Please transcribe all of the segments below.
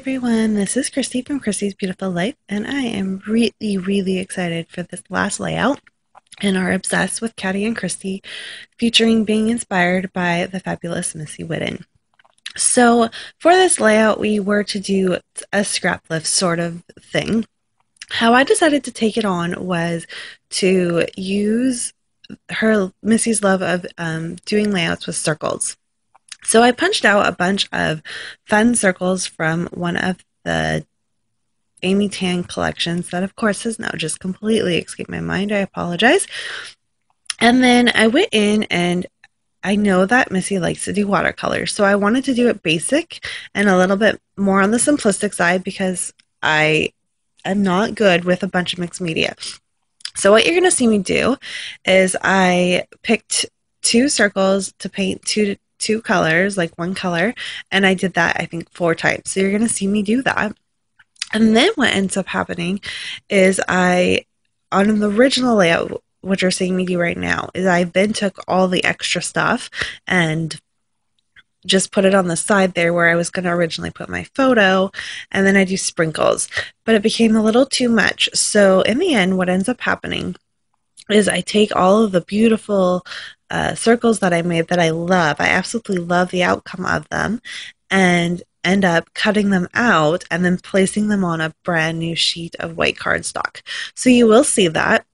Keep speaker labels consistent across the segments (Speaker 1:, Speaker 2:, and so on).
Speaker 1: everyone, this is Christy from Christy's Beautiful Life, and I am really excited for this last layout in our Obsessed with Caddy and Christy, featuring being inspired by the fabulous Missy Whidden. So for this layout, we were to do a scrap lift sort of thing. How I decided to take it on was to use Missy's love of doing layouts with circles. So I punched out a bunch of fun circles from one of the Amy Tan collections that, of course, has now just completely escaped my mind. I apologize. And then I went in, and I know that Missy likes to do watercolors, so I wanted to do it basic and a little bit more on the simplistic side because I am not good with a bunch of mixed media. So what you're going to see me do is I picked two circles to paint two colors, like one color, and I did that I think 4 times. So you're going to see me do that. And then what ends up happening is on the original layout, what you're seeing me do right now, is I then took all the extra stuff and just put it on the side there where I was going to originally put my photo, and then I do sprinkles. But it became a little too much. So in the end, what ends up happening is I take all of the beautiful circles that I made that I love. I absolutely love the outcome of them, and end up cutting them out and then placing them on a brand new sheet of white cardstock. So you will see that.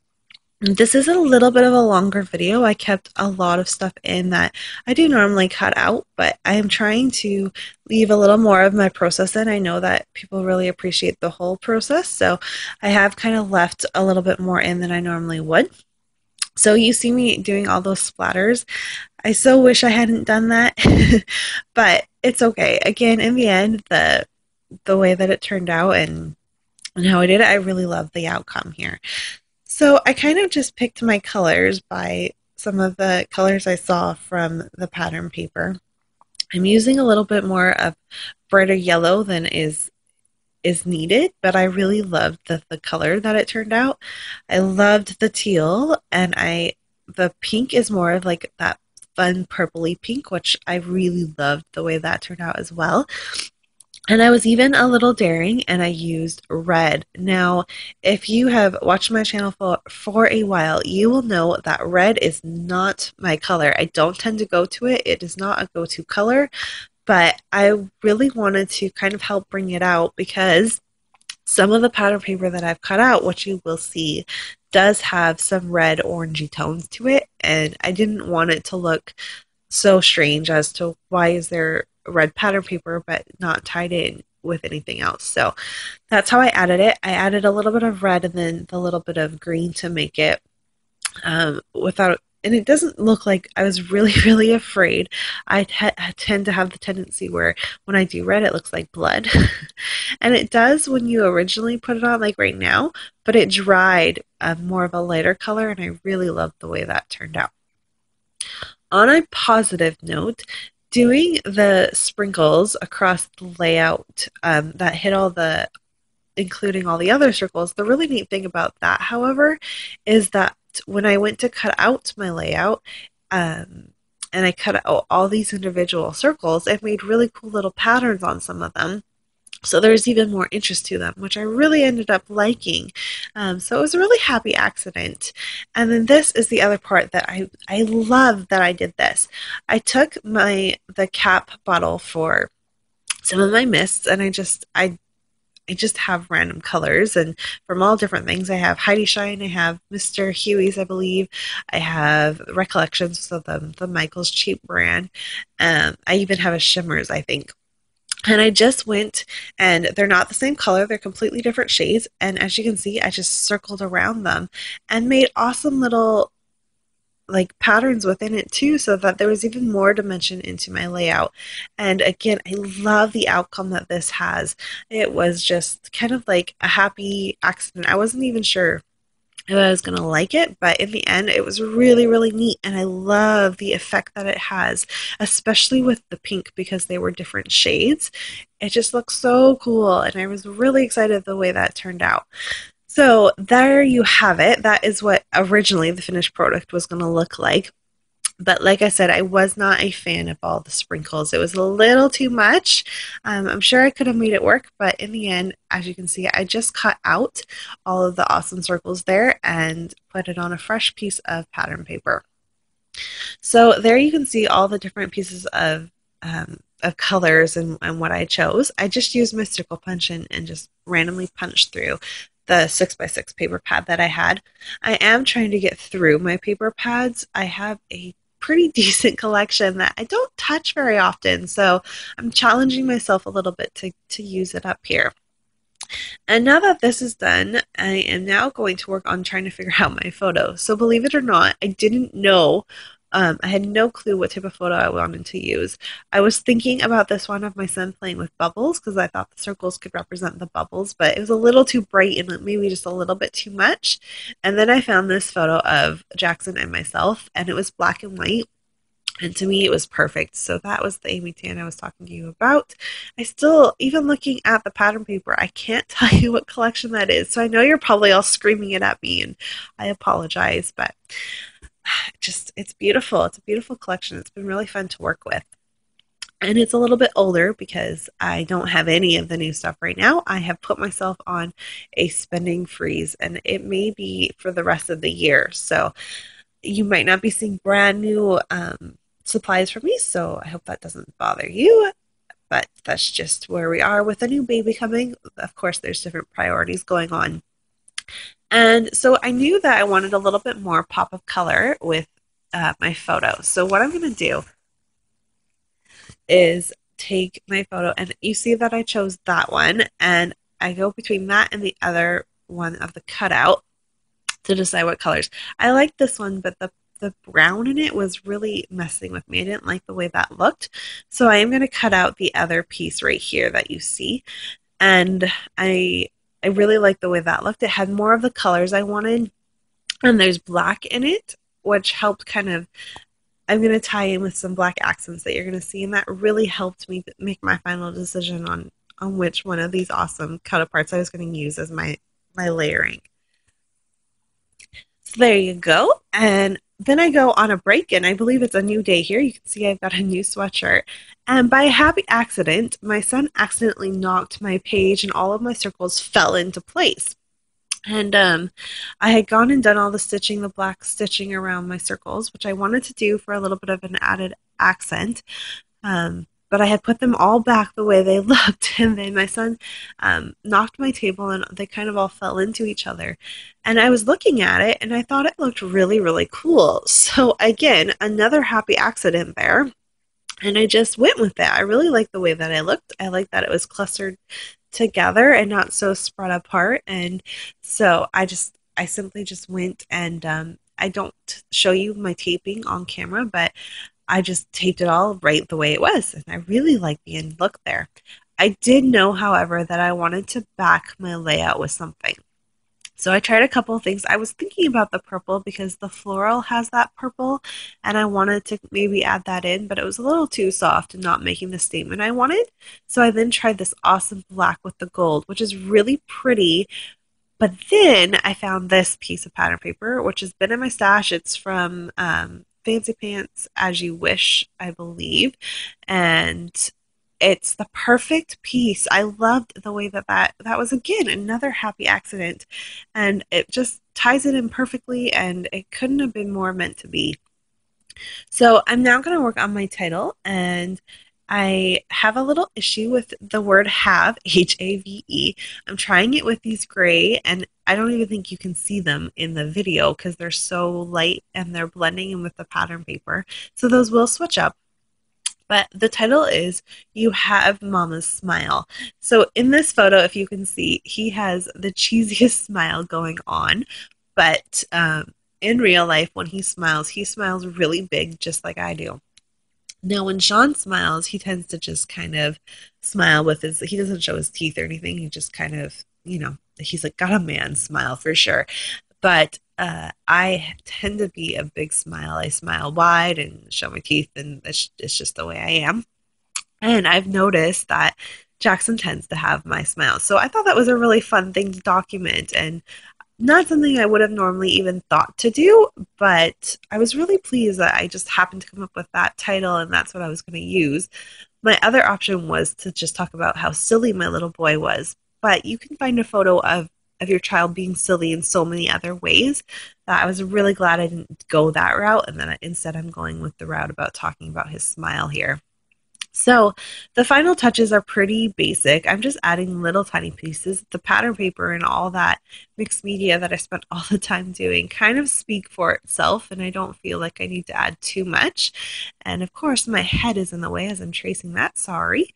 Speaker 1: This is a little bit of a longer video. I kept a lot of stuff in that I do normally cut out, but I am trying to leave a little more of my process in. I know that people really appreciate the whole process, so I have kind of left a little bit more in than I normally would. So you see me doing all those splatters. I so wish I hadn't done that, but it's okay. Again, in the end, the way that it turned out and how I did it, I really love the outcome here. So I kind of just picked my colors by some of the colors I saw from the pattern paper. I'm using a little bit more of brighter yellow than is needed, but I really loved the color that it turned out. I loved the teal, and the pink is more of like that fun purpley pink, which I really loved the way that turned out as well. And I was even a little daring, and I used red. Now, if you have watched my channel for a while, you will know that red is not my color. I don't tend to go to it. It is not a go-to color, but I really wanted to kind of help bring it out because some of the pattern paper that I've cut out, which you will see, does have some red orangey tones to it, and I didn't want it to look so strange as to why is there red pattern paper but not tied in with anything else. So that's how I added it. I added a little bit of red and then the little bit of green to make it and it doesn't look like I was really afraid. I tend to have the tendency where when I do red, it looks like blood. And it does when you originally put it on, like right now, but it dried more of a lighter color, and I really loved the way that turned out. On a positive note, doing the sprinkles across the layout that hit including all the other circles, the really neat thing about that, however, is that when I went to cut out my layout, and I cut out all these individual circles, I made really cool little patterns on some of them. So there's even more interest to them, which I really ended up liking. So it was a really happy accident. And then this is the other part that I love that I did this. I took the cap bottle for some of my mists, and I just have random colors and from all different things. I have Heidi Shine, I have Mr. Huey's, I believe. I have Recollections, so the Michael's Cheap brand. I even have a Shimmers, I think. And I just went, and they're not the same color, they're completely different shades. And as you can see, I just circled around them and made awesome little like patterns within it too, so that there was even more dimension into my layout. And again, I love the outcome that this has. It was just kind of like a happy accident. I wasn't even sure if I was going to like it, but in the end, it was really neat, and I love the effect that it has, especially with the pink because they were different shades. It just looks so cool, and I was really excited the way that turned out. So there you have it. That is what originally the finished product was going to look like. But like I said, I was not a fan of all the sprinkles. It was a little too much. I'm sure I could have made it work, but in the end, as you can see, I just cut out all of the awesome circles there and put it on a fresh piece of pattern paper. So there you can see all the different pieces of colors and what I chose. I just used my circle punch and just randomly punched through the 6x6 paper pad that I had. I am trying to get through my paper pads. I have a pretty decent collection that I don't touch very often, so I'm challenging myself a little bit to use it up here. And now that this is done, I am now going to work on trying to figure out my photo. So believe it or not, I didn't know. I had no clue what type of photo I wanted to use. I was thinking about this one of my son playing with bubbles because I thought the circles could represent the bubbles, but it was a little too bright and maybe just a little bit too much. And then I found this photo of Jackson and myself, and it was black and white. And to me, it was perfect. So that was the Amy Tan I was talking to you about. I still, even looking at the pattern paper, I can't tell you what collection that is. So I know you're probably all screaming it at me, and I apologize, but just, it's beautiful. It's a beautiful collection. It's been really fun to work with. And it's a little bit older because I don't have any of the new stuff right now. I have put myself on a spending freeze, and it may be for the rest of the year. So you might not be seeing brand new supplies from me, so I hope that doesn't bother you. But that's just where we are with a new baby coming. Of course, there's different priorities going on. And so I knew that I wanted a little bit more pop of color with my photo. So what I'm going to do is take my photo, and you see that I chose that one, and I go between that and the other one of the cutout to decide what colors. I like this one, but the brown in it was really messing with me. I didn't like the way that looked. So I am going to cut out the other piece right here that you see. And I really like the way that looked. It had more of the colors I wanted. And there's black in it, which helped kind of, I'm going to tie in with some black accents that you're going to see. And that really helped me make my final decision on which one of these awesome cut aparts I was going to use as my layering. So there you go. And then I go on a break, and I believe it's a new day here. You can see I've got a new sweatshirt. And by a happy accident, my son accidentally knocked my page, and all of my circles fell into place. And I had gone and done all the stitching, the black stitching around my circles, which I wanted to do for a little bit of an added accent. But I had put them all back the way they looked, and then my son knocked my table, and they kind of all fell into each other. And I was looking at it, and I thought it looked really, really cool. So again, another happy accident there, and I just went with it. I really liked the way that it looked. I liked that it was clustered together and not so spread apart. And so I simply just went, and I don't show you my taping on camera, but I just taped it all right the way it was, and I really like the end look there. I did know, however, that I wanted to back my layout with something. So I tried a couple of things. I was thinking about the purple because the floral has that purple, and I wanted to maybe add that in, but it was a little too soft and not making the statement I wanted. So I then tried this awesome black with the gold, which is really pretty. But then I found this piece of pattern paper, which has been in my stash. It's from Fancy Pants As You Wish, I believe. And it's the perfect piece. I loved the way that was, again, another happy accident. And it just ties it in perfectly, and it couldn't have been more meant to be. So I'm now going to work on my title, and I have a little issue with the word have, H-A-V-E. I'm trying it with these gray, and I don't even think you can see them in the video because they're so light and they're blending in with the pattern paper. So those will switch up. But the title is You Have Mama's Smile. So in this photo, if you can see, he has the cheesiest smile going on. But in real life, when he smiles really big, just like I do. Now, when Sean smiles, he tends to just kind of smile with he doesn't show his teeth or anything. He just kind of, he's like got a man smile for sure. But I tend to be a big smile. I smile wide and show my teeth, and it's just the way I am. And I've noticed that Jackson tends to have my smile. So I thought that was a really fun thing to document. And Not something I would have normally even thought to do, but I was really pleased that I just happened to come up with that title and that's what I was going to use. My other option was to just talk about how silly my little boy was, but you can find a photo of your child being silly in so many other ways that I was really glad I didn't go that route, and then instead I'm going with the route about talking about his smile here. So the final touches are pretty basic. I'm just adding little tiny pieces. The pattern paper and all that mixed media that I spent all the time doing kind of speak for itself, and I don't feel like I need to add too much. And of course, my head is in the way as I'm tracing that. Sorry.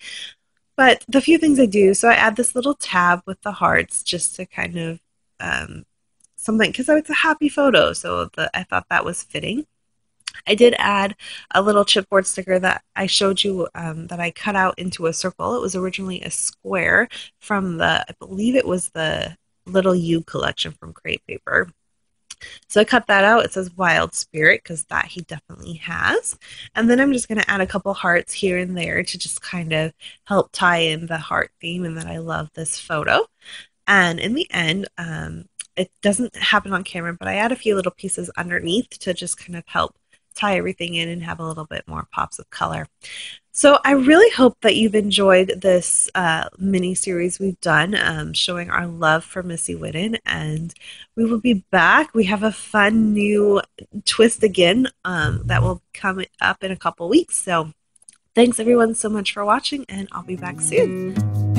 Speaker 1: But the few things I do, so I add this little tab with the hearts just to kind of something, because it's a happy photo, so I thought that was fitting. I did add a little chipboard sticker that I showed you that I cut out into a circle. It was originally a square from I believe it was the Little You collection from Crate Paper. So I cut that out. It says Wild Spirit because that he definitely has. And then I'm just going to add a couple hearts here and there to just kind of help tie in the heart theme and that I love this photo. And in the end, it doesn't happen on camera, but I add a few little pieces underneath to just kind of help tie everything in and have a little bit more pops of color. So I really hope that you've enjoyed this mini series we've done showing our love for Missy Whidden, and we will be back. We have a fun new twist again that will come up in a couple weeks. So thanks everyone so much for watching, and I'll be back soon.